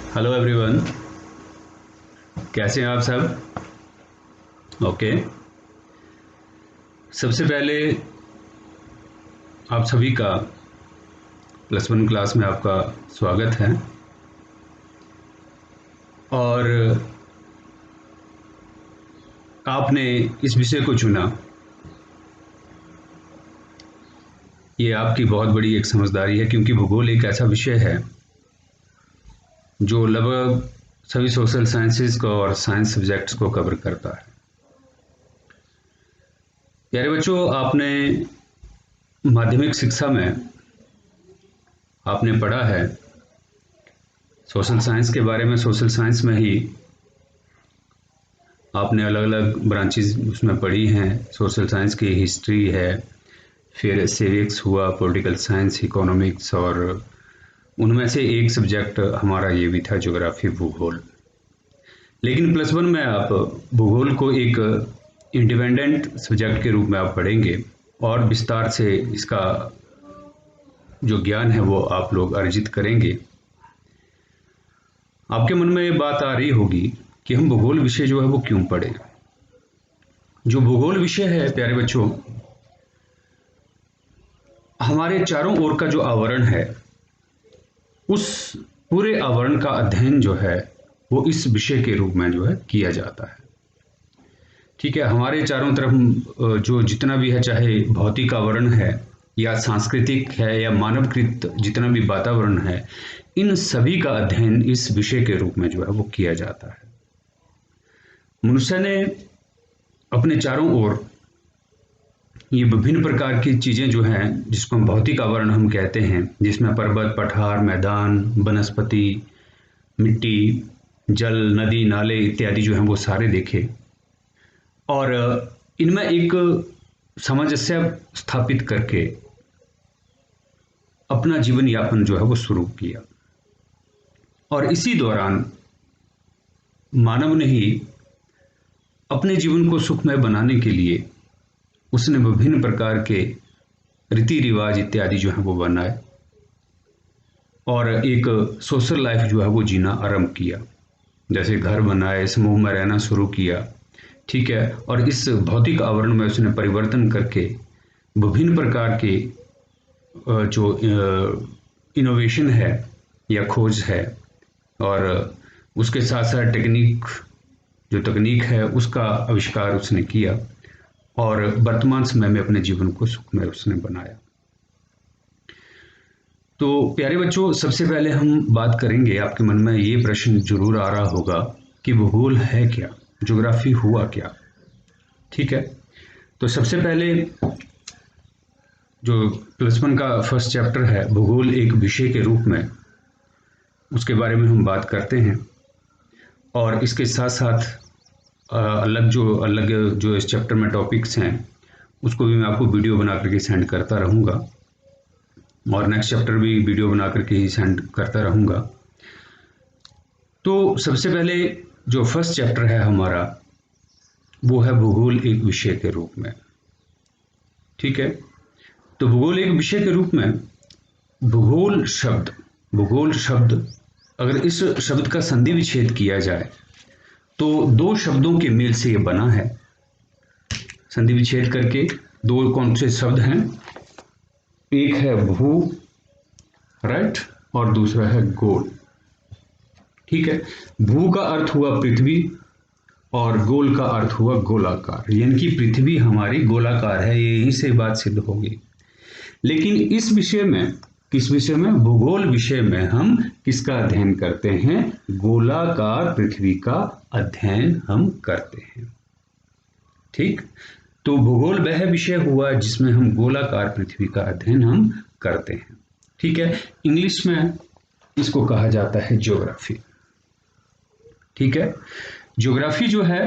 Hello everyone. कैसे हैं आप सब? ओके। सबसे पहले आप सभी का +1 क्लास में आपका स्वागत है। और आपने इस विषय को चुना, ये आपकी बहुत बड़ी एक समझदारी है, क्योंकि भूगोल एक ऐसा विषय है जो लगभग सभी सोशल साइंसेज को और साइंस सब्जेक्ट्स को कवर करता है। प्यारे बच्चों, आपने माध्यमिक शिक्षा में आपने पढ़ा है सोशल साइंस के बारे में। सोशल साइंस में ही आपने अलग अलग ब्रांचेस उसमें पढ़ी हैं। सोशल साइंस की हिस्ट्री है, फिर सिविक्स हुआ, पॉलिटिकल साइंस, इकोनॉमिक्स, और उनमें से एक सब्जेक्ट हमारा ये भी था, ज्योग्राफी, भूगोल। लेकिन +1 में आप भूगोल को एक इंडिपेंडेंट सब्जेक्ट के रूप में आप पढ़ेंगे और विस्तार से इसका जो ज्ञान है वो आप लोग अर्जित करेंगे। आपके मन में ये बात आ रही होगी कि हम भूगोल विषय जो है वो क्यों पढ़ें। जो भूगोल विषय है प्यारे बच्चों, हमारे चारों ओर का जो आवरण है, उस पूरे आवरण का अध्ययन जो है वो इस विषय के रूप में जो है किया जाता है। ठीक है, हमारे चारों तरफ जो जितना भी है, चाहे भौतिक आवरण है या सांस्कृतिक है या मानवकृत जितना भी वातावरण है, इन सभी का अध्ययन इस विषय के रूप में जो है वो किया जाता है। मनुष्य ने अपने चारों ओर ये विभिन्न प्रकार की चीजें जो हैं, जिसको हम भौतिक आवरण हम कहते हैं, जिसमें पर्वत, पठार, मैदान, वनस्पति, मिट्टी, जल, नदी, नाले इत्यादि जो हैं वो सारे देखे। और इनमें एक सामंजस्य स्थापित करके अपना जीवन यापन जो है वो शुरू किया। और इसी दौरान मानव ने ही अपने जीवन को सुखमय बनाने के लिए उसने विभिन्न प्रकार के रीति रिवाज इत्यादि जो है वो बनाए और एक सोशल लाइफ जो है वो जीना आरंभ किया। जैसे घर बनाए, समूह में रहना शुरू किया। ठीक है, और इस भौतिक आवरण में उसने परिवर्तन करके विभिन्न प्रकार के जो इनोवेशन है या खोज है, और उसके साथ साथ जो तकनीक है उसका आविष्कार उसने किया, और वर्तमान समय में अपने जीवन को सुखमय उसने बनाया। तो प्यारे बच्चों, सबसे पहले हम बात करेंगे, आपके मन में ये प्रश्न जरूर आ रहा होगा कि भूगोल है क्या, ज्योग्राफी हुआ क्या। ठीक है, तो सबसे पहले जो +1 का फर्स्ट चैप्टर है, भूगोल एक विषय के रूप में, उसके बारे में हम बात करते हैं। और इसके साथ साथ अलग जो इस चैप्टर में टॉपिक्स हैं उसको भी मैं आपको वीडियो बना करके सेंड करता रहूँगा, और नेक्स्ट चैप्टर भी वीडियो बना करके ही सेंड करता रहूँगा। तो सबसे पहले जो फर्स्ट चैप्टर है हमारा, वो है भूगोल एक विषय के रूप में। ठीक है, तो भूगोल एक विषय के रूप में, भूगोल शब्द अगर इस शब्द का संधि विच्छेद किया जाए तो दो शब्दों के मेल से ये बना है। संधि विच्छेद करके दो कौन से शब्द हैं? एक है भू, राइट, और दूसरा है गोल। ठीक है, भू का अर्थ हुआ पृथ्वी और गोल का अर्थ हुआ गोलाकार, यानी कि पृथ्वी हमारी गोलाकार है, यही से बात सिद्ध होगी। लेकिन इस विषय में, किस विषय में? भूगोल विषय में हम किसका अध्ययन करते हैं? गोलाकार पृथ्वी का अध्ययन हम करते हैं। ठीक, तो भूगोल वह विषय हुआ जिसमें हम गोलाकार पृथ्वी का अध्ययन हम करते हैं। ठीक है, इंग्लिश में इसको कहा जाता है ज्योग्राफी। ठीक है, ज्योग्राफी जो है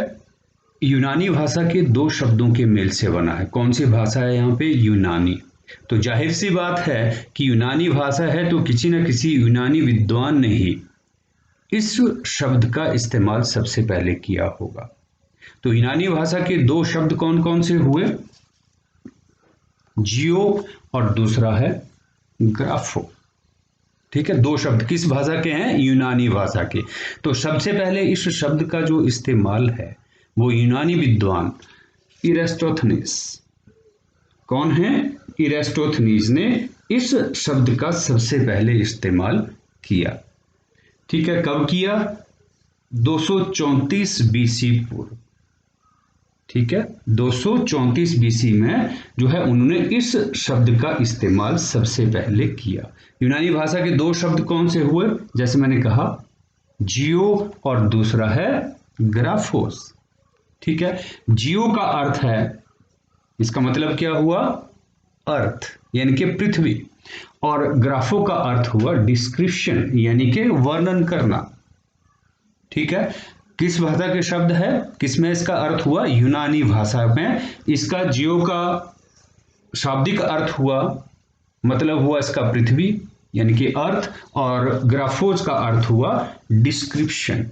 यूनानी भाषा के दो शब्दों के मेल से बना है। कौन सी भाषा है यहाँ पे? यूनानी। तो जाहिर सी बात है कि यूनानी भाषा है तो किसी न किसी यूनानी विद्वान ने ही इस शब्द का इस्तेमाल सबसे पहले किया होगा। तो यूनानी भाषा के दो शब्द कौन कौन से हुए? जियो और दूसरा है ग्राफो। ठीक है, दो शब्द किस भाषा के हैं? यूनानी भाषा के। तो सबसे पहले इस शब्द का जो इस्तेमाल है वो यूनानी विद्वान इरेस्टोथनीस, कौन है? इरेस्टोथनीस ने इस शब्द का सबसे पहले इस्तेमाल किया। ठीक है, कब किया? 234 बीसी पूर्व। ठीक है, 234 बीसी में जो है उन्होंने इस शब्द का इस्तेमाल सबसे पहले किया। यूनानी भाषा के दो शब्द कौन से हुए? जैसे मैंने कहा जियो और दूसरा है ग्राफोस। ठीक है, जियो का अर्थ है, इसका मतलब क्या हुआ? अर्थ यानी कि पृथ्वी, और ग्राफो का अर्थ हुआ डिस्क्रिप्शन यानी कि वर्णन करना। ठीक है, किस भाषा के शब्द है? किसमें इसका अर्थ हुआ? यूनानी भाषा में। इसका जियो का शाब्दिक अर्थ हुआ, मतलब हुआ इसका पृथ्वी यानी कि अर्थ, और ग्राफोज का अर्थ हुआ डिस्क्रिप्शन।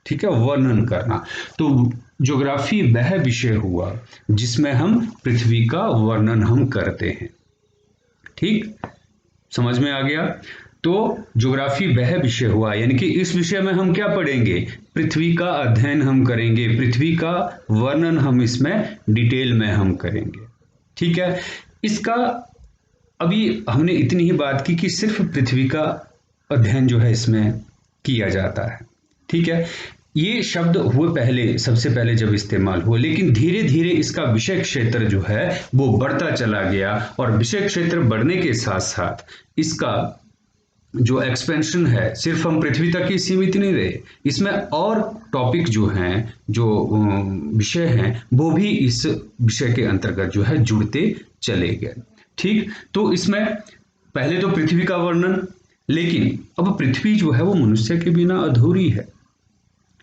ठीक है, वर्णन करना। तो ज्योग्राफी वह विषय हुआ जिसमें हम पृथ्वी का वर्णन हम करते हैं। ठीक, समझ में आ गया? तो ज्योग्राफी वह विषय हुआ, यानी कि इस विषय में हम क्या पढ़ेंगे? पृथ्वी का अध्ययन हम करेंगे, पृथ्वी का वर्णन हम इसमें डिटेल में हम करेंगे। ठीक है, इसका अभी हमने इतनी ही बात की कि सिर्फ पृथ्वी का अध्ययन जो है इसमें किया जाता है। ठीक है, ये शब्द हुए पहले, सबसे पहले जब इस्तेमाल हुआ, लेकिन धीरे धीरे इसका विषय क्षेत्र जो है वो बढ़ता चला गया, और विषय क्षेत्र बढ़ने के साथ साथ इसका जो एक्सपेंशन है, सिर्फ हम पृथ्वी तक ही सीमित नहीं रहे, इसमें और टॉपिक जो हैं, जो विषय हैं, वो भी इस विषय के अंतर्गत जो है जुड़ते चले गए। ठीक, तो इसमें पहले तो पृथ्वी का वर्णन, लेकिन अब पृथ्वी जो है वो मनुष्य के बिना अधूरी है।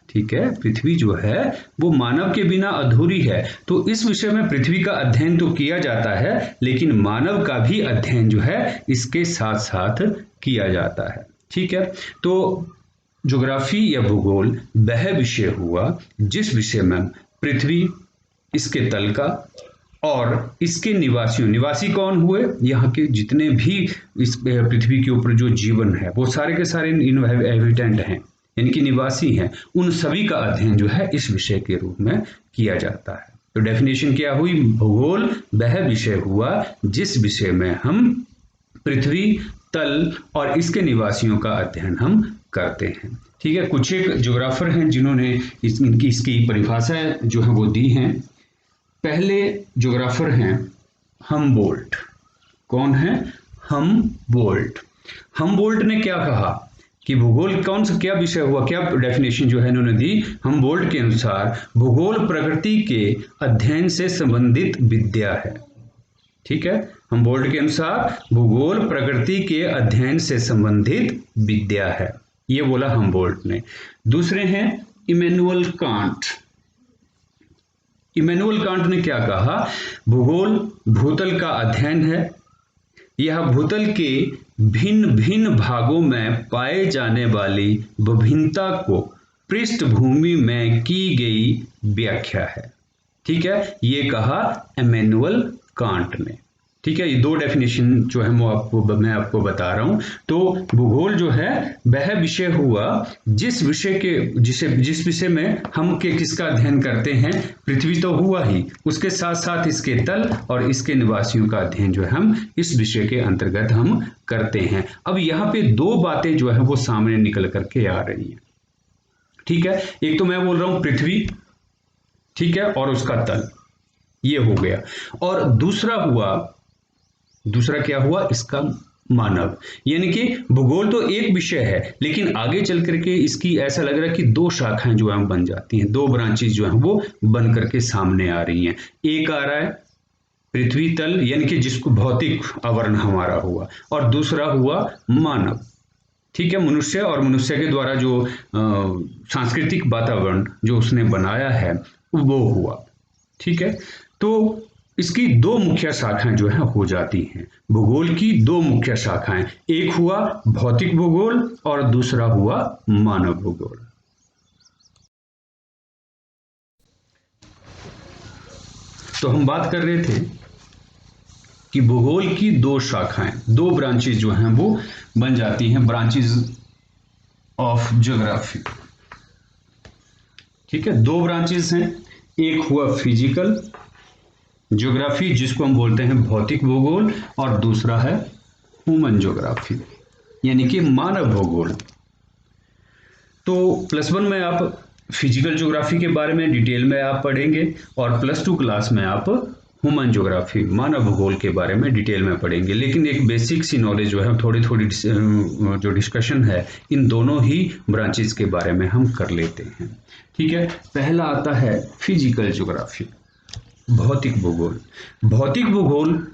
ठीक है, पृथ्वी जो है वो मानव के बिना अधूरी है। तो इस विषय में पृथ्वी का अध्ययन तो किया जाता है, लेकिन मानव का भी अध्ययन जो है इसके साथ साथ किया जाता है। ठीक है, तो ज्योग्राफी या भूगोल वह विषय हुआ जिस विषय में पृथ्वी, इसके तल का और इसके निवासियों, निवासी कौन हुए? यहाँ के जितने भी इस पृथ्वी के ऊपर जो जीवन है वो सारे के सारे इनहेबिटेंट हैं, यानी निवासी हैं, उन सभी का अध्ययन जो है इस विषय के रूप में किया जाता है। तो डेफिनेशन क्या हुई? भूगोल वह विषय हुआ जिस विषय में हम पृथ्वी तल और इसके निवासियों का अध्ययन हम करते हैं। ठीक है, कुछ एक ज्योग्राफर हैं जिन्होंने इसकी परिभाषा जो है वो दी हैं। पहले ज्योग्राफर हैं हमबोल्ट। कौन है? हमबोल्ट। हमबोल्ट ने क्या कहा कि भूगोल कौन सा क्या विषय हुआ, क्या डेफिनेशन जो है इन्होंने दी? हमबोल्ट के अनुसार भूगोल प्रकृति के अध्ययन से संबंधित विद्या है। ठीक है, हमबोल्ट के अनुसार भूगोल प्रकृति के अध्ययन से संबंधित विद्या है, ये बोला हमबोल्ट ने। दूसरे हैं इमैनुअल कांट। इमैनुअल कांट ने क्या कहा? भूगोल भूतल का अध्ययन है, यह भूतल के भिन्न भिन्न भागों में पाए जाने वाली विभिन्नता को पृष्ठभूमि में की गई व्याख्या है। ठीक है, ये कहा इमैनुअल कांट ने। ठीक है, ये दो डेफिनेशन जो है मैं आपको बता रहा हूं। तो भूगोल जो है वह विषय हुआ जिस विषय में हम किसका अध्ययन करते हैं? पृथ्वी तो हुआ ही, उसके साथ साथ इसके तल और इसके निवासियों का अध्ययन जो है हम इस विषय के अंतर्गत हम करते हैं। अब यहाँ पे दो बातें जो है वो सामने निकल करके आ रही हैं। ठीक है, एक तो मैं बोल रहा हूं पृथ्वी, ठीक है, और उसका तल, ये हो गया, और दूसरा क्या हुआ? इसका मानव। यानी कि भूगोल तो एक विषय है, लेकिन आगे चल करके इसकी ऐसा लग रहा है कि दो शाखाएं जो है बन जाती हैं, दो ब्रांचेज जो है वो बन करके सामने आ रही हैं। एक आ रहा है पृथ्वी तल, यानी कि जिसको भौतिक आवरण हमारा हुआ, और दूसरा हुआ मानव। ठीक है, मनुष्य और मनुष्य के द्वारा जो सांस्कृतिक वातावरण जो उसने बनाया है वो हुआ। ठीक है, तो इसकी दो मुख्य शाखाएं जो है हो जाती हैं। भूगोल की दो मुख्य शाखाएं, एक हुआ भौतिक भूगोल और दूसरा हुआ मानव भूगोल। तो हम बात कर रहे थे कि भूगोल की दो शाखाएं, दो ब्रांचेज जो हैं वो बन जाती हैं, ब्रांचेज ऑफ ज्योग्राफी। ठीक है, दो ब्रांचेस हैं, एक हुआ फिजिकल ज्योग्राफी जिसको हम बोलते हैं भौतिक भूगोल, और दूसरा है ह्यूमन ज्योग्राफी यानी कि मानव भूगोल। तो +1 में आप फिजिकल ज्योग्राफी के बारे में डिटेल में आप पढ़ेंगे, और +2 क्लास में आप ह्यूमन ज्योग्राफी मानव भूगोल के बारे में डिटेल में पढ़ेंगे। लेकिन एक बेसिक सी नॉलेज जो है, थोड़ी थोड़ी जो डिस्कशन है इन दोनों ही ब्रांचेस के बारे में हम कर लेते हैं। ठीक है, पहला आता है फिजिकल ज्योग्राफी, भौतिक भूगोल। भौतिक भूगोल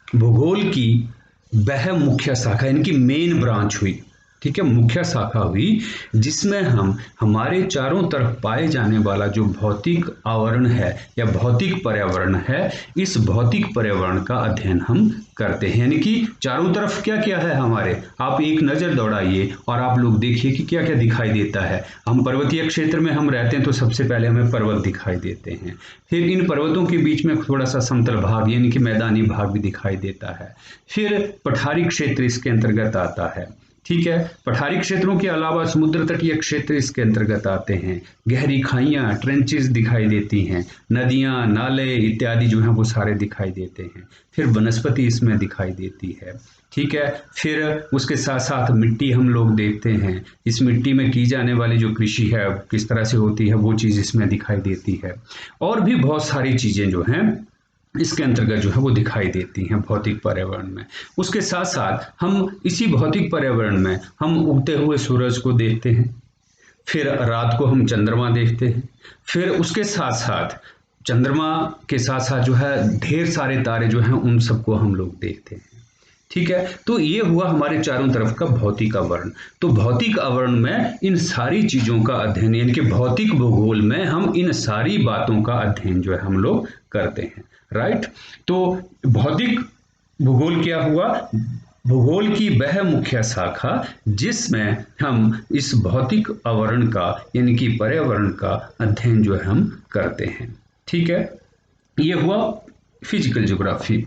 भूगोल की वह मुख्य शाखा यानी कि मेन ब्रांच हुई। ठीक है, मुख्य शाखा हुई जिसमें हम हमारे चारों तरफ पाए जाने वाला जो भौतिक आवरण है या भौतिक पर्यावरण है, इस भौतिक पर्यावरण का अध्ययन हम करते हैं। यानी कि चारों तरफ क्या क्या है हमारे, आप एक नज़र दौड़ाइए और आप लोग देखिए कि क्या क्या दिखाई देता है। हम पर्वतीय क्षेत्र में हम रहते हैं तो सबसे पहले हमें पर्वत दिखाई देते हैं, फिर इन पर्वतों के बीच में थोड़ा सा समतल भाग यानी कि मैदानी भाग भी दिखाई देता है, फिर पठारी क्षेत्र इसके अंतर्गत आता है। ठीक है, पठारी क्षेत्रों के अलावा समुद्र तटीय क्षेत्र इसके अंतर्गत आते हैं, गहरी खाइयां ट्रेंचेस दिखाई देती हैं, नदियां नाले इत्यादि जो हैं वो सारे दिखाई देते हैं, फिर वनस्पति इसमें दिखाई देती है। ठीक है, फिर उसके साथ साथ मिट्टी हम लोग देखते हैं, इस मिट्टी में की जाने वाली जो कृषि है किस तरह से होती है वो चीज़ इसमें दिखाई देती है, और भी बहुत सारी चीज़ें जो हैं इसके अंतर्गत जो है वो दिखाई देती हैं भौतिक पर्यावरण में। उसके साथ साथ हम इसी भौतिक पर्यावरण में हम उगते हुए सूरज को देखते हैं, फिर रात को हम चंद्रमा देखते हैं, फिर उसके साथ साथ चंद्रमा के साथ साथ जो है ढेर सारे तारे जो हैं उन सबको हम लोग देखते हैं। ठीक है, तो ये हुआ हमारे चारों तरफ का भौतिक आवरण। तो भौतिक आवरण में इन सारी चीजों का अध्ययन यानी कि भौतिक भूगोल में हम इन सारी बातों का अध्ययन जो है हम लोग करते हैं। राइट, तो भौतिक भूगोल क्या हुआ, भूगोल की वह मुख्य शाखा जिसमें हम इस भौतिक आवरण का यानी कि पर्यावरण का अध्ययन जो है हम करते हैं। ठीक है, ये हुआ फिजिकल ज्योग्राफी,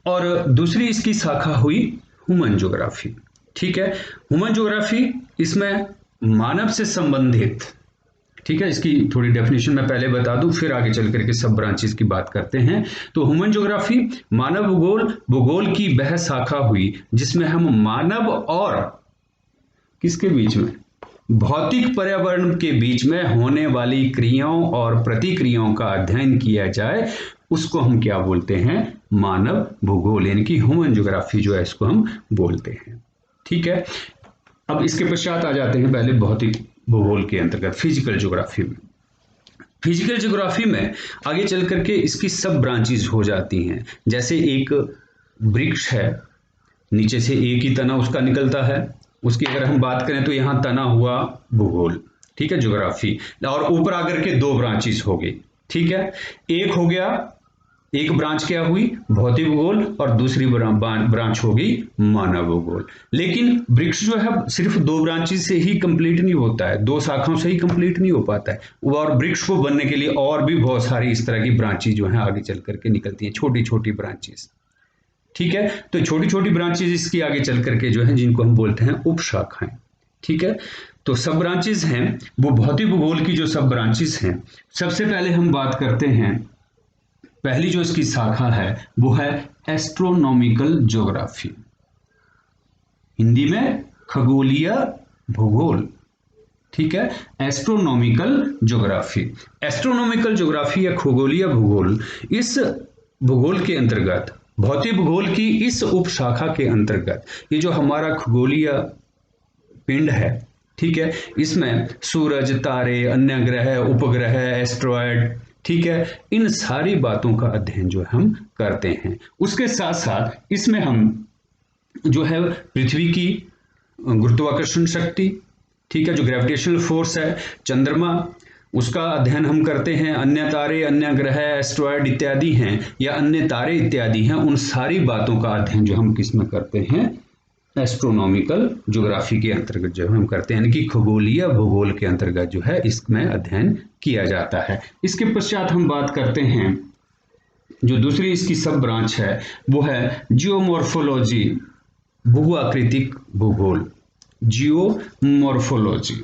और दूसरी इसकी शाखा हुई ह्यूमन ज्योग्राफी। ठीक है, ह्यूमन ज्योग्राफी इसमें मानव से संबंधित, ठीक है, इसकी थोड़ी डेफिनेशन मैं पहले बता दूं फिर आगे चल करके सब ब्रांचेस की बात करते हैं। तो ह्यूमन ज्योग्राफी मानव भूगोल, भूगोल की वह शाखा हुई जिसमें हम मानव और किसके बीच में, भौतिक पर्यावरण के बीच में होने वाली क्रियाओं और प्रतिक्रियाओं का अध्ययन किया जाए, उसको हम क्या बोलते हैं, मानव भूगोल यानी कि ह्यूमन ज्योग्राफी जो है इसको हम बोलते हैं। ठीक है, अब इसके पश्चात आ जाते हैं पहले भौतिक भूगोल के अंतर्गत फिजिकल ज्योग्राफी में। फिजिकल ज्योग्राफी में आगे चल करके इसकी सब ब्रांचेस हो जाती हैं। जैसे एक वृक्ष है, नीचे से एक ही तना उसका निकलता है, उसकी अगर हम बात करें तो यहाँ तना हुआ भूगोल, ठीक है, ज्योग्राफी, और ऊपर आकर के दो ब्रांचेस हो गई। ठीक है, एक हो गया, एक ब्रांच क्या हुई भौतिक भूगोल, और दूसरी ब्रांच हो गई मानव भूगोल। लेकिन वृक्ष जो है सिर्फ दो ब्रांचेस से ही कंप्लीट नहीं होता है, दो शाखाओं से ही कंप्लीट नहीं हो पाता है, और वृक्ष को बनने के लिए और भी बहुत सारी इस तरह की ब्रांचेस जो है आगे चल करके निकलती हैं, छोटी छोटी ब्रांचेस। ठीक है, तो छोटी छोटी ब्रांचेस इसकी आगे चल करके जो है जिनको हम बोलते हैं उपशाखाएं। ठीक है, तो सब ब्रांचेस हैं वो भौतिक भूगोल की जो सब ब्रांचेस हैं, सबसे पहले हम बात करते हैं, पहली जो इसकी शाखा है वो है एस्ट्रोनॉमिकल ज्योग्राफी, हिंदी में खगोलीय भूगोल। ठीक है, एस्ट्रोनॉमिकल ज्योग्राफी, एस्ट्रोनॉमिकल ज्योग्राफी या खगोलीय भूगोल, इस भूगोल के अंतर्गत भौतिक भूगोल की इस उपशाखा के अंतर्गत ये जो हमारा खगोलीय पिंड है, ठीक है, इसमें सूरज, तारे, अन्य ग्रह, उपग्रह, एस्ट्रॉयड, ठीक है, इन सारी बातों का अध्ययन जो हम करते हैं। उसके साथ साथ इसमें हम जो है पृथ्वी की गुरुत्वाकर्षण शक्ति, ठीक है, जो ग्रेविटेशनल फोर्स है, चंद्रमा, उसका अध्ययन हम करते हैं, अन्य तारे, अन्य ग्रह, एस्ट्रॉयड इत्यादि हैं या अन्य तारे इत्यादि हैं, उन सारी बातों का अध्ययन जो हम किस में करते हैं, एस्ट्रोनॉमिकल ज्योग्राफी के अंतर्गत जो हम करते हैं, यानी कि खगोलीय भूगोल के अंतर्गत जो है इसमें अध्ययन किया जाता है। इसके पश्चात हम बात करते हैं जो दूसरी इसकी सब ब्रांच है वो है जियोमॉर्फोलॉजी, भू आकृतिक भूगोल, जियोमॉर्फोलॉजी।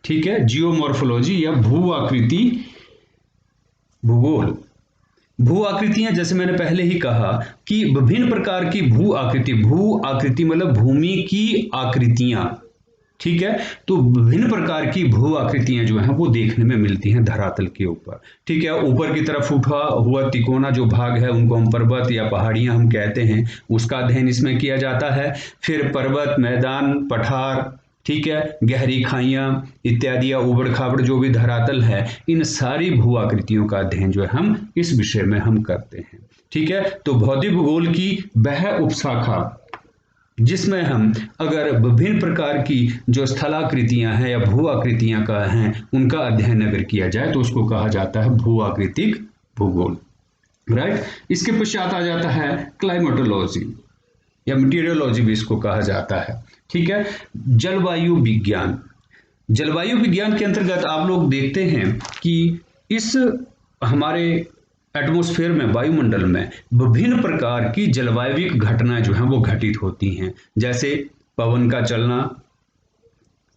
ठीक है, जियोमॉर्फोलॉजी या भू आकृति भूगोल। भू आकृतियां, जैसे मैंने पहले ही कहा कि विभिन्न प्रकार की भू आकृति मतलब भूमि की आकृतियां। ठीक है, तो विभिन्न प्रकार की भू आकृतियां जो हैं वो देखने में मिलती हैं धरातल के ऊपर। ठीक है, ऊपर की तरफ उठा हुआ तिकोना जो भाग है उनको हम पर्वत या पहाड़ियां हम कहते हैं, उसका अध्ययन इसमें किया जाता है। फिर पर्वत, मैदान, पठार, ठीक है, गहरी खाइयां इत्यादि या उबड़ खाबड़ जो भी धरातल है, इन सारी भू आकृतियों का अध्ययन जो है हम इस विषय में हम करते हैं। ठीक है, तो भौतिक भूगोल की वह उपशाखा जिसमें हम अगर विभिन्न प्रकार की जो स्थलाकृतियां हैं या भू आकृतियां का हैं उनका अध्ययन अगर किया जाए तो उसको कहा जाता है भू आकृतिक भूगोल। राइट, इसके पश्चात आ जाता है क्लाइमेटोलॉजी या मीटेरियोलॉजी भी इसको कहा जाता है। ठीक है, जलवायु विज्ञान। जलवायु विज्ञान के अंतर्गत आप लोग देखते हैं कि इस हमारे एटमॉस्फेयर में, वायुमंडल में विभिन्न प्रकार की जलवायविक घटनाएं जो हैं वो घटित होती हैं, जैसे पवन का चलना,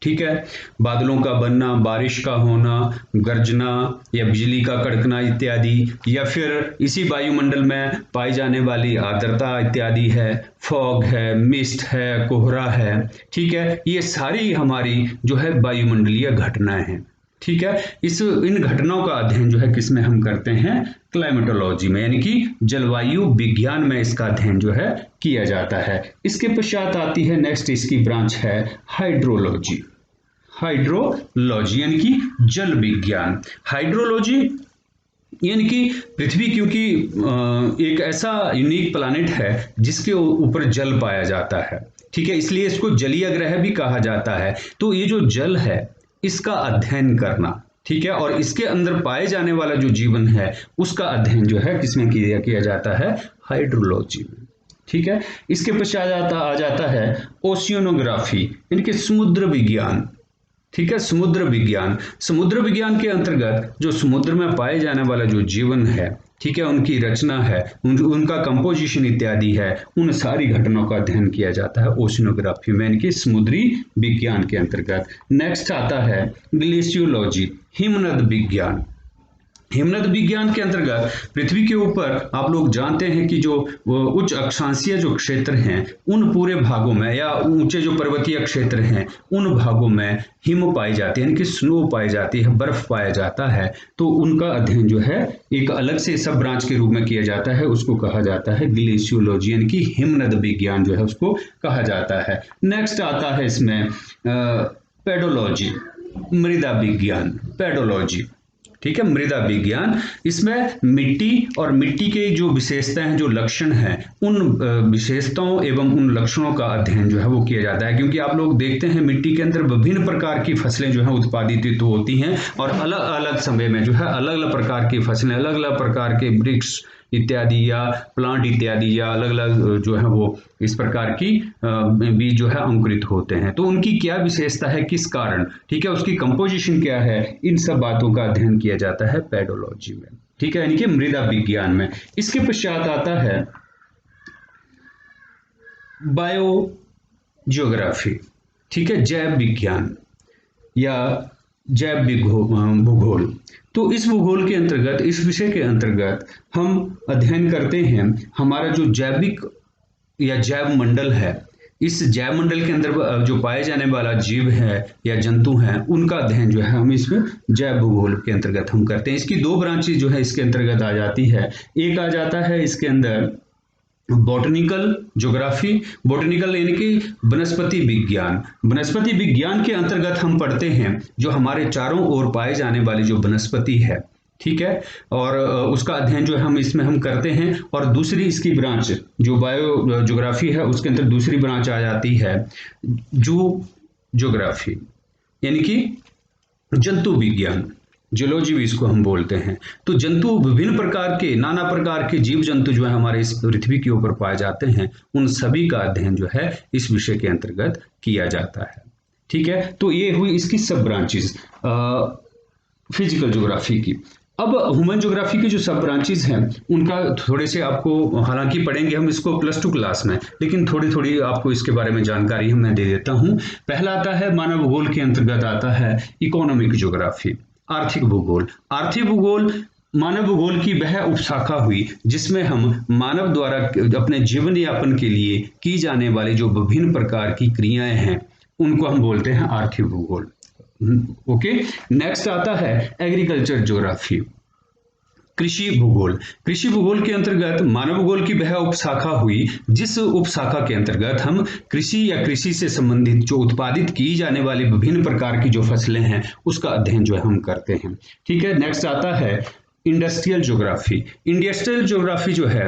ठीक है, बादलों का बनना, बारिश का होना, गर्जना या बिजली का कड़कना इत्यादि, या फिर इसी वायुमंडल में पाई जाने वाली आर्द्रता इत्यादि है, फॉग है, मिस्ट है, कोहरा है। ठीक है, ये सारी हमारी जो है वायुमंडलीय घटनाएं हैं। ठीक है, इन घटनाओं का अध्ययन जो है किसमें हम करते हैं, क्लाइमेटोलॉजी में, यानी कि जलवायु विज्ञान में इसका अध्ययन जो है किया जाता है। इसके पश्चात आती है नेक्स्ट इसकी ब्रांच है हाइड्रोलॉजी। हाइड्रोलॉजी यानी कि जल विज्ञान। हाइड्रोलॉजी यानी कि पृथ्वी क्योंकि एक ऐसा यूनिक प्लैनेट है जिसके ऊपर जल पाया जाता है। ठीक है, इसलिए इसको जलीय ग्रह भी कहा जाता है। तो ये जो जल है इसका अध्ययन करना, ठीक है, और इसके अंदर पाए जाने वाला जो जीवन है उसका अध्ययन जो है किसमें किया जाता है, हाइड्रोलॉजी में। ठीक है, इसके पश्चात आ जाता है ओशियनोग्राफी यानी कि समुद्र विज्ञान। ठीक है, समुद्र विज्ञान। समुद्र विज्ञान के अंतर्गत जो समुद्र में पाए जाने वाला जो जीवन है, ठीक है, उनकी रचना है, उनका कंपोजिशन इत्यादि है, उन सारी घटनाओं का अध्ययन किया जाता है ओशियनोग्राफी में, यानी कि समुद्री विज्ञान के अंतर्गत। नेक्स्ट आता है ग्लेशियोलॉजी, हिमनद विज्ञान। हिमनद विज्ञान के अंतर्गत पृथ्वी के ऊपर आप लोग जानते हैं कि जो उच्च अक्षांशीय जो क्षेत्र हैं उन पूरे भागों में, या ऊंचे जो पर्वतीय क्षेत्र हैं उन भागों में हिम पाई जाती है, यानी कि स्नो पाई जाती है, बर्फ पाया जाता है। तो उनका अध्ययन जो है एक अलग से सब ब्रांच के रूप में किया जाता है, उसको कहा जाता है ग्लेशियोलॉजी, यानी कि हिमनद विज्ञान जो है उसको कहा जाता है। नेक्स्ट आता है इसमें पेडोलॉजी, मृदा विज्ञान, पेडोलॉजी। ठीक है, मृदा विज्ञान। इसमें मिट्टी और मिट्टी के जो विशेषताएं हैं, जो लक्षण हैं, उन विशेषताओं एवं उन लक्षणों का अध्ययन जो है वो किया जाता है, क्योंकि आप लोग देखते हैं मिट्टी के अंदर विभिन्न प्रकार की फसलें जो है उत्पादित होती हैं, और अलग अलग समय में जो है अलग अलग प्रकार की फसलें, अलग अलग प्रकार के वृक्ष इत्यादि या प्लांट इत्यादि या अलग अलग जो है वो इस प्रकार की बीज जो है अंकुरित होते हैं। तो उनकी क्या विशेषता है, किस कारण, ठीक है, उसकी कंपोजिशन क्या है, इन सब बातों का अध्ययन किया जाता है पेडोलॉजी में। ठीक है, यानी कि मृदा विज्ञान में। इसके पश्चात आता है बायो जियोग्राफी। ठीक है, जैव विज्ञान या जैव भूगोल। तो इस भूगोल के अंतर्गत, इस विषय के अंतर्गत हम अध्ययन करते हैं हमारा जो जैविक या जैव मंडल है, इस जैव मंडल के अंदर जो पाए जाने वाला जीव है या जंतु हैं उनका अध्ययन जो है हम इसमें जैव भूगोल के अंतर्गत हम करते हैं। इसकी दो ब्रांचेज जो है इसके अंतर्गत आ जाती है। एक आ जाता है इसके अंदर बॉटनिकल ज्योग्राफी, बॉटनिकल यानी कि वनस्पति विज्ञान। वनस्पति विज्ञान के अंतर्गत हम पढ़ते हैं जो हमारे चारों ओर पाए जाने वाली जो वनस्पति है, ठीक है, और उसका अध्ययन जो है हम इसमें हम करते हैं। और दूसरी इसकी ब्रांच जो बायो ज्योग्राफी है उसके अंदर दूसरी ब्रांच आ जाती है जू ज्योग्राफी, यानी कि जंतु विज्ञान, जियोलॉजी भी इसको हम बोलते हैं। तो जंतु, विभिन्न प्रकार के, नाना प्रकार के जीव जंतु जो है हमारे इस पृथ्वी के ऊपर पाए जाते हैं, उन सभी का अध्ययन जो है इस विषय के अंतर्गत किया जाता है। ठीक है, तो ये हुई इसकी सब ब्रांचेस फिजिकल ज्योग्राफी की। अब ह्यूमन ज्योग्राफी के जो सब ब्रांचेस हैं उनका थोड़े से आपको, हालांकि पढ़ेंगे हम इसको +2 क्लास में, लेकिन थोड़ी थोड़ी आपको इसके बारे में जानकारी मैं दे देता हूं। पहला आता है मानव भूगोल के अंतर्गत आता है इकोनॉमिक ज्योग्राफी, आर्थिक भूगोल। आर्थिक भूगोल मानव भूगोल की वह उपशाखा हुई जिसमें हम मानव द्वारा अपने जीवन यापन के लिए की जाने वाली जो विभिन्न प्रकार की क्रियाएं हैं उनको हम बोलते हैं आर्थिक भूगोल। ओके, नेक्स्ट आता है एग्रीकल्चर ज्योग्राफी, कृषि भूगोल। कृषि भूगोल के अंतर्गत मानव भूगोल की वह उपशाखा हुई जिस उपशाखा के अंतर्गत हम कृषि या कृषि से संबंधित जो उत्पादित की जाने वाली विभिन्न प्रकार की जो फसलें हैं उसका अध्ययन जो है हम करते हैं। ठीक है, नेक्स्ट आता है इंडस्ट्रियल ज्योग्राफी। इंडस्ट्रियल ज्योग्राफी जो है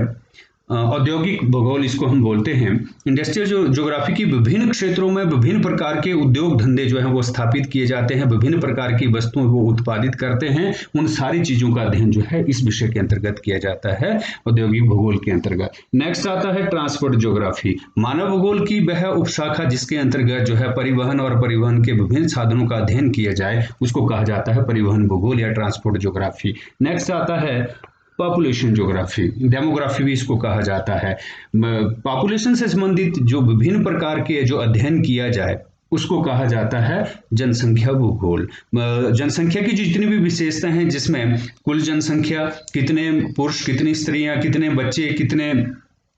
औद्योगिक भूगोल इसको हम बोलते हैं। इंडस्ट्रियल ज्योग्राफी की विभिन्न क्षेत्रों में विभिन्न प्रकार के उद्योग धंधे जो हैं वो स्थापित किए जाते हैं, विभिन्न प्रकार की वस्तुएं वो उत्पादित करते हैं, उन सारी चीजों का अध्ययन जो है इस विषय के अंतर्गत किया जाता है औद्योगिक भूगोल के अंतर्गत। नेक्स्ट आता है ट्रांसपोर्ट ज्योग्राफी, मानव भूगोल की वह उपशाखा जिसके अंतर्गत जो है परिवहन और परिवहन के विभिन्न साधनों का अध्ययन किया जाए उसको कहा जाता है परिवहन भूगोल या ट्रांसपोर्ट ज्योग्राफी। नेक्स्ट आता है पॉपुलेशन ज्योग्राफी, डेमोग्राफी भी इसको कहा जाता है। पॉपुलेशन से संबंधित जो विभिन्न प्रकार के जो अध्ययन किया जाए उसको कहा जाता है जनसंख्या भूगोल। जनसंख्या की जितनी भी विशेषताएं हैं जिसमें कुल जनसंख्या, कितने पुरुष, कितनी स्त्रियां, कितने बच्चे, कितने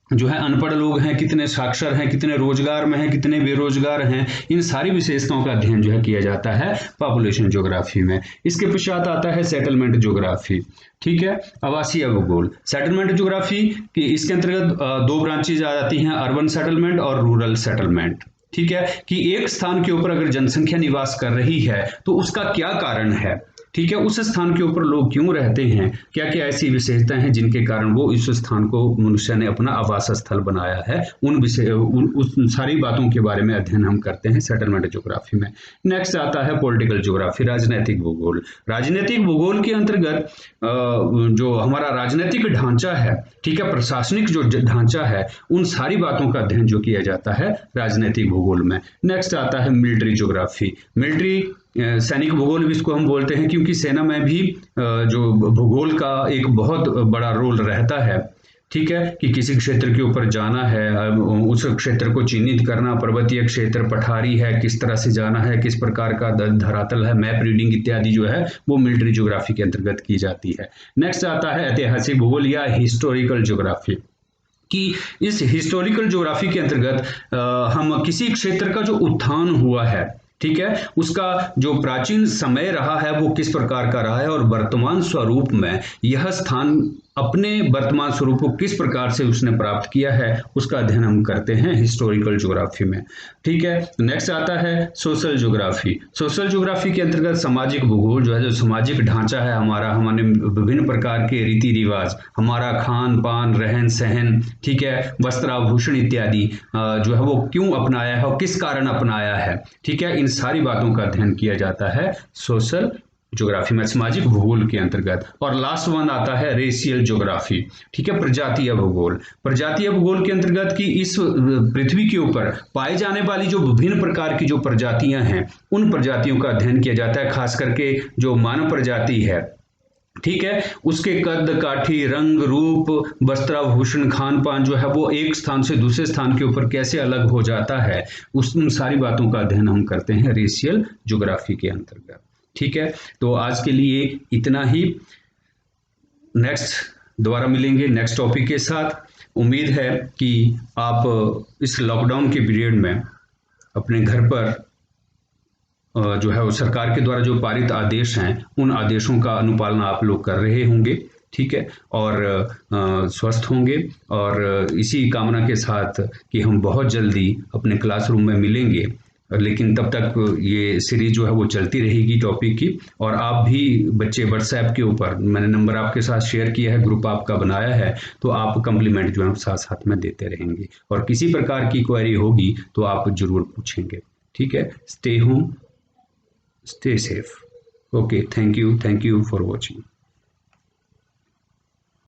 जो है अनपढ़ लोग हैं, कितने साक्षर हैं, कितने रोजगार में हैं, कितने बेरोजगार हैं, इन सारी विशेषताओं का अध्ययन जो है किया जाता है पॉपुलेशन ज्योग्राफी में। इसके पश्चात आता है सेटलमेंट ज्योग्राफी। ठीक है, आवासीय भूगोल। सेटलमेंट ज्योग्राफी की इसके अंतर्गत 2 ब्रांचेज आ जाती हैं, अर्बन सेटलमेंट और रूरल सेटलमेंट। ठीक है, कि एक स्थान के ऊपर अगर जनसंख्या निवास कर रही है तो उसका क्या कारण है। ठीक है, उस स्थान के ऊपर लोग क्यों रहते हैं, क्या क्या ऐसी विशेषताएं हैं जिनके कारण वो इस स्थान को मनुष्य ने अपना आवास स्थल बनाया है, उस सारी बातों के बारे में अध्ययन हम करते हैं सेटलमेंट ज्योग्राफी में। नेक्स्ट आता है पॉलिटिकल ज्योग्राफी, राजनीतिक भूगोल। राजनीतिक भूगोल के अंतर्गत जो हमारा राजनीतिक ढांचा है, ठीक है, प्रशासनिक जो ढांचा है, उन सारी बातों का अध्ययन जो किया जाता है राजनीतिक भूगोल में। नेक्स्ट आता है मिलिट्री ज्योग्राफी, मिलिट्री सैनिक भूगोल भी इसको हम बोलते हैं क्योंकि सेना में भी जो भूगोल का एक बहुत बड़ा रोल रहता है। ठीक है, कि किसी क्षेत्र के ऊपर जाना है, उस क्षेत्र को चिन्हित करना, पर्वतीय क्षेत्र, पठारी है, किस तरह से जाना है, किस प्रकार का धरातल है, मैप रीडिंग इत्यादि जो है वो मिलिट्री ज्योग्राफी के अंतर्गत की जाती है। नेक्स्ट आता है ऐतिहासिक भूगोल या हिस्टोरिकल ज्योग्राफी, कि इस हिस्टोरिकल ज्योग्राफी के अंतर्गत हम किसी क्षेत्र का जो उत्थान हुआ है, ठीक है, उसका जो प्राचीन समय रहा है वो किस प्रकार का रहा है और वर्तमान स्वरूप में यह स्थान अपने वर्तमान स्वरूप को किस प्रकार से उसने प्राप्त किया है उसका अध्ययन हम करते हैं हिस्टोरिकल ज्योग्राफी में। ठीक है, नेक्स्ट आता है सोशल ज्योग्राफी। सोशल ज्योग्राफी के अंतर्गत सामाजिक भूगोल जो है, जो सामाजिक ढांचा है हमारा, हमारे विभिन्न प्रकार के रीति रिवाज, हमारा खान पान, रहन सहन, ठीक है, वस्त्राभूषण इत्यादि जो है वो क्यों अपनाया है और किस कारण अपनाया है। ठीक है, इन सारी बातों का अध्ययन किया जाता है सोशल ज्योग्राफी में, सामाजिक भूगोल के अंतर्गत। और लास्ट वन आता है रेशियल ज्योग्राफी। ठीक है, प्रजातीय भूगोल। प्रजातीय भूगोल के अंतर्गत कि इस पृथ्वी के ऊपर पाई जाने वाली जो विभिन्न प्रकार की जो प्रजातियां हैं उन प्रजातियों का अध्ययन किया जाता है, खास करके जो मानव प्रजाति है, ठीक है, उसके कद काठी, रंग रूप, वस्त्राभूषण, खान पान जो है वो एक स्थान से दूसरे स्थान के ऊपर कैसे अलग हो जाता है, उन सारी बातों का अध्ययन हम करते हैं रेशियल ज्योग्राफी के अंतर्गत। ठीक है, तो आज के लिए इतना ही। नेक्स्ट दोबारा मिलेंगे नेक्स्ट टॉपिक के साथ। उम्मीद है कि आप इस लॉकडाउन के पीरियड में अपने घर पर जो है वो सरकार के द्वारा जो पारित आदेश हैं उन आदेशों का अनुपालन आप लोग कर रहे होंगे। ठीक है, और स्वस्थ होंगे, और इसी कामना के साथ कि हम बहुत जल्दी अपने क्लासरूम में मिलेंगे। लेकिन तब तक ये सीरीज जो है वो चलती रहेगी टॉपिक की, और आप भी बच्चे व्हाट्सएप के ऊपर मैंने नंबर आपके साथ शेयर किया है, ग्रुप आपका बनाया है, तो आप कम्प्लीमेंट जो है साथ साथ में देते रहेंगे, और किसी प्रकार की क्वेरी होगी तो आप जरूर पूछेंगे। ठीक है, stay home, stay safe. Okay, thank you for watching.